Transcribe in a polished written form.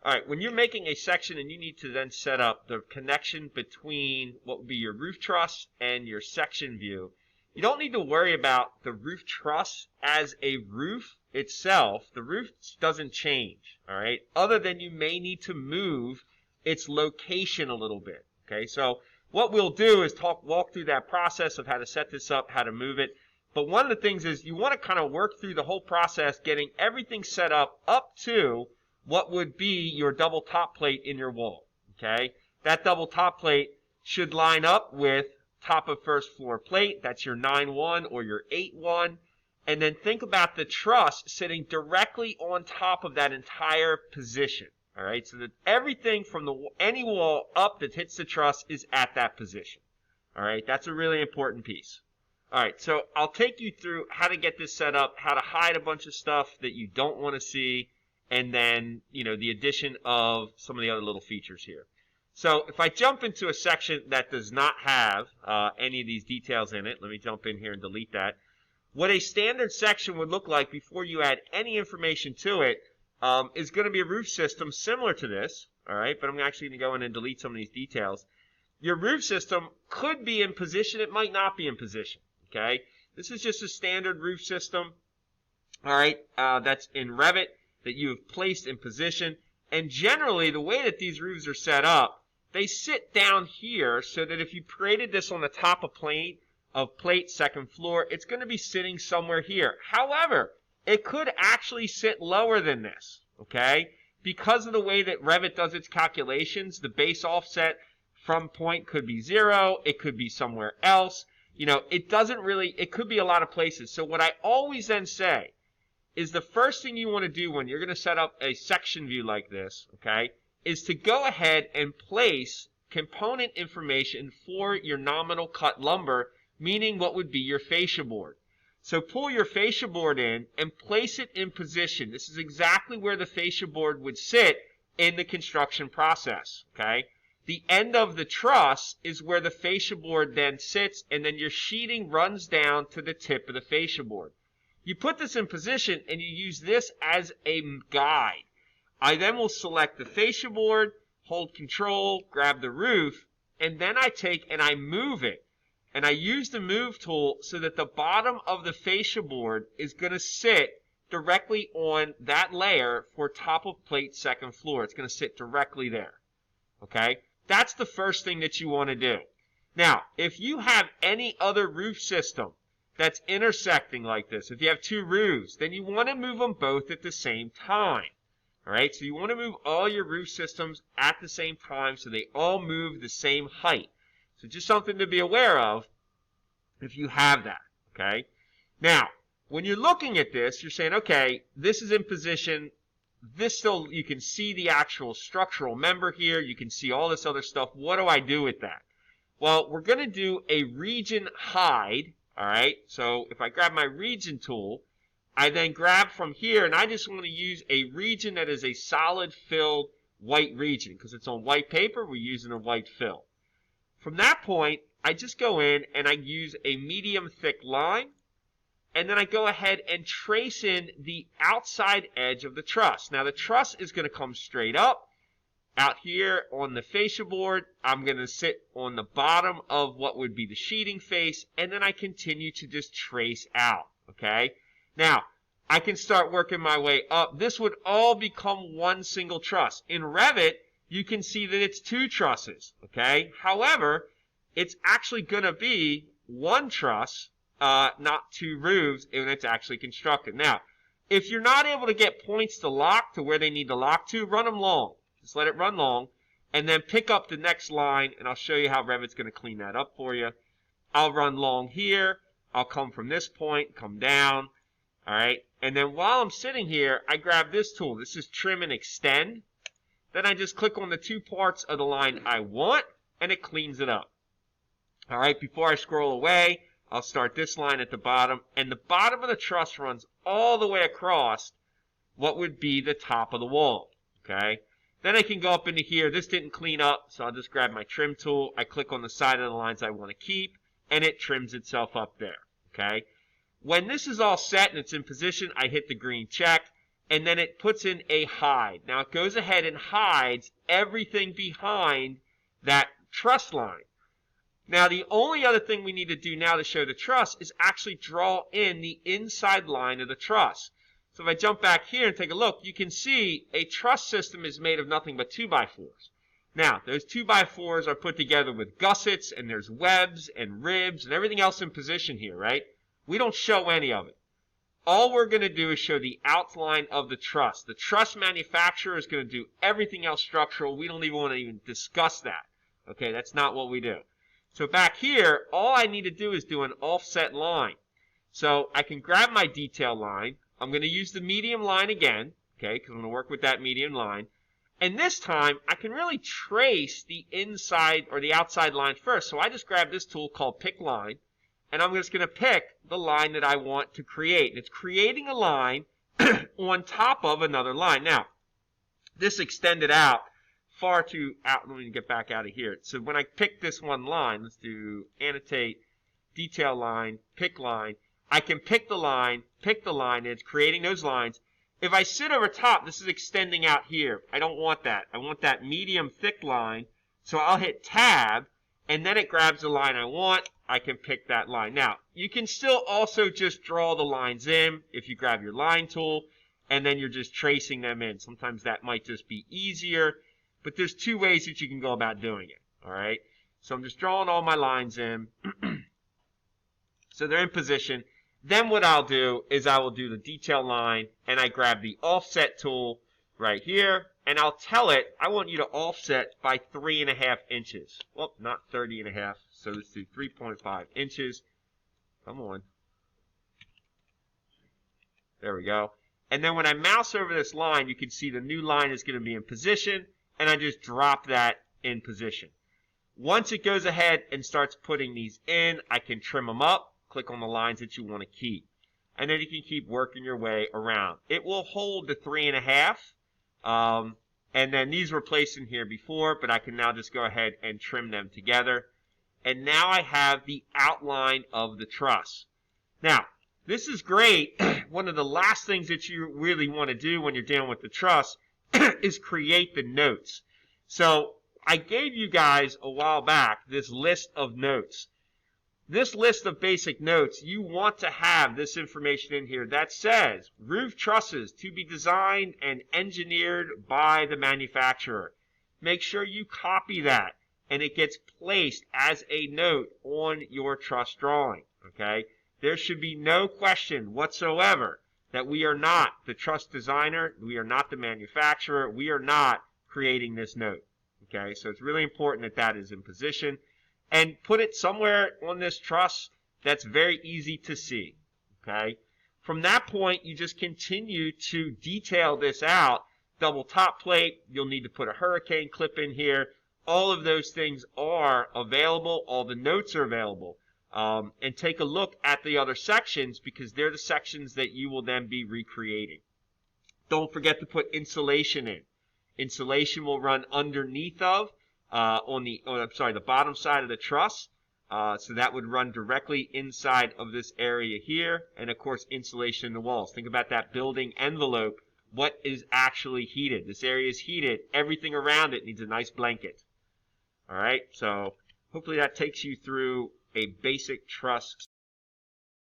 All right, when you're making a section and you need to then set up the connection between what would be your roof truss and your section view, you don't need to worry about the roof truss as a roof itself. The roof doesn't change, all right, other than you may need to move its location a little bit, okay? So what we'll do is walk through that process of how to set this up, how to move it. But one of the things is you want to kind of work through the whole process, getting everything set up to what would be your double top plate in your wall, okay? That double top plate should line up with top of first floor plate. That's your 9-1 or your 8-1. And then think about the truss sitting directly on top of that entire position, all right? So that everything from any wall up that hits the truss is at that position, all right? That's a really important piece. All right, so I'll take you through how to get this set up, how to hide a bunch of stuff that you don't want to see, and then, the addition of some of the other little features here. So if I jump into a section that does not have any of these details in it, let me jump in here and delete that. What a standard section would look like before you add any information to it is going to be a roof system similar to this, all right? But I'm actually going to go in and delete some of these details. Your roof system could be in position. It might not be in position, okay? This is just a standard roof system, all right, that's in Revit that you have placed in position. And generally, the way that these roofs are set up, they sit down here so that if you created this on the top of plate, second floor, it's going to be sitting somewhere here. However, it could actually sit lower than this, okay? Because of the way that Revit does its calculations, the base offset from point could be 0. It could be somewhere else. It could be a lot of places. So what I always then say is the first thing you want to do when you're going to set up a section view like this, okay, is to go ahead and place component information for your nominal cut lumber, meaning what would be your fascia board. So pull your fascia board in and place it in position. This is exactly where the fascia board would sit in the construction process, okay? The end of the truss is where the fascia board then sits, and then your sheeting runs down to the tip of the fascia board. You put this in position and you use this as a guide. I then will select the fascia board, hold control, grab the roof, and then I take and I move it. And I use the move tool so that the bottom of the fascia board is going to sit directly on that layer for top of plate second floor. It's going to sit directly there. Okay? That's the first thing that you want to do. Now, if you have any other roof system that's intersecting like this, if you have two roofs, then you want to move them both at the same time. All right? So you want to move all your roof systems at the same time so they all move the same height. So just something to be aware of if you have that, okay? Now, when you're looking at this, you're saying, okay, this is in position. This still, you can see the actual structural member here. You can see all this other stuff. What do I do with that? Well, we're going to do a region hide, all right? So if I grab my region tool, I then grab from here, and I just want to use a region that is a solid filled white region. Because it's on white paper, we're using a white fill. From that point, I just go in and I use a medium thick line, and then I go ahead and trace in the outside edge of the truss. Now the truss is going to come straight up. Out here on the fascia board, I'm going to sit on the bottom of what would be the sheeting face, and then I continue to just trace out, okay? Now, I can start working my way up. This would all become one single truss. In Revit, you can see that it's two trusses, okay? However, it's actually going to be one truss, not two roofs, when it's actually constructed. Now, if you're not able to get points to lock to where they need to lock to, run them long. Just let it run long, and then pick up the next line, and I'll show you how Revit's going to clean that up for you. I'll run long here. I'll come from this point, come down, all right? And then while I'm sitting here, I grab this tool. This is Trim and Extend. Then I just click on the two parts of the line I want, and it cleans it up. All right, before I scroll away, I'll start this line at the bottom, and the bottom of the truss runs all the way across what would be the top of the wall, okay? Then I can go up into here. This didn't clean up, so I'll just grab my trim tool. I click on the side of the lines I want to keep, and it trims itself up there, okay? When this is all set and it's in position, I hit the green check. and then it puts in a hide. Now it goes ahead and hides everything behind that truss line. Now the only other thing we need to do now to show the truss is actually draw in the inside line of the truss. So if I jump back here and take a look, you can see a truss system is made of nothing but 2x4s. Now, those 2x4s are put together with gussets, and there's webs and ribs and everything else in position here, right? We don't show any of it. All we're going to do is show the outline of the truss. The truss manufacturer is going to do everything else structural. We don't even want to even discuss that. Okay, that's not what we do. So back here, all I need to do is do an offset line. So I can grab my detail line. I'm going to use the medium line again, okay, because I'm going to work with that medium line. And this time, I can really trace the inside or the outside line first. So I just grab this tool called Pick Line, and I'm just going to pick the line that I want to create. And it's creating a line on top of another line. Now, this extended out far too out. Let me get back out of here. So when I pick this one line, let's do annotate, detail line, pick line. I can pick the line, and it's creating those lines. If I sit over top, this is extending out here. I don't want that. I want that medium thick line. So I'll hit tab, and then it grabs the line I want. I can pick that line. Now, you can still also just draw the lines in if you grab your line tool, and then you're just tracing them in. Sometimes that might just be easier, but there's two ways that you can go about doing it. All right. So I'm just drawing all my lines in. So they're in position. Then what I'll do is I will do the detail line, and I grab the offset tool right here, and I'll tell it I want you to offset by 3.5 inches. Well, not 30.5, so let's do 3.5 inches. Come on. There we go. And then when I mouse over this line, you can see the new line is going to be in position, and I just drop that in position. Once it goes ahead and starts putting these in, I can trim them up. Click on the lines that you want to keep. And then you can keep working your way around. It will hold the 3.5. And then these were placed in here before, but I can now just go ahead and trim them together. And now I have the outline of the truss. Now, this is great. One of the last things that you really want to do when you're dealing with the truss is create the notes. So I gave you guys a while back this list of notes. This list of basic notes, you want to have this information in here that says roof trusses to be designed and engineered by the manufacturer. Make sure you copy that and it gets placed as a note on your truss drawing. Okay? There should be no question whatsoever that we are not the truss designer, we are not the manufacturer, we are not creating this note. Okay? So it's really important that that is in position. And put it somewhere on this truss that's very easy to see, okay? From that point, you just continue to detail this out. Double top plate, you'll need to put a hurricane clip in here. All of those things are available. All the notes are available. And take a look at the other sections because they're the sections that you will then be recreating. Don't forget to put insulation in. Insulation will run underneath of the bottom side of the truss. So that would run directly inside of this area here. And of course, insulation in the walls. Think about that building envelope. What is actually heated? This area is heated. Everything around it needs a nice blanket. All right. So hopefully that takes you through a basic truss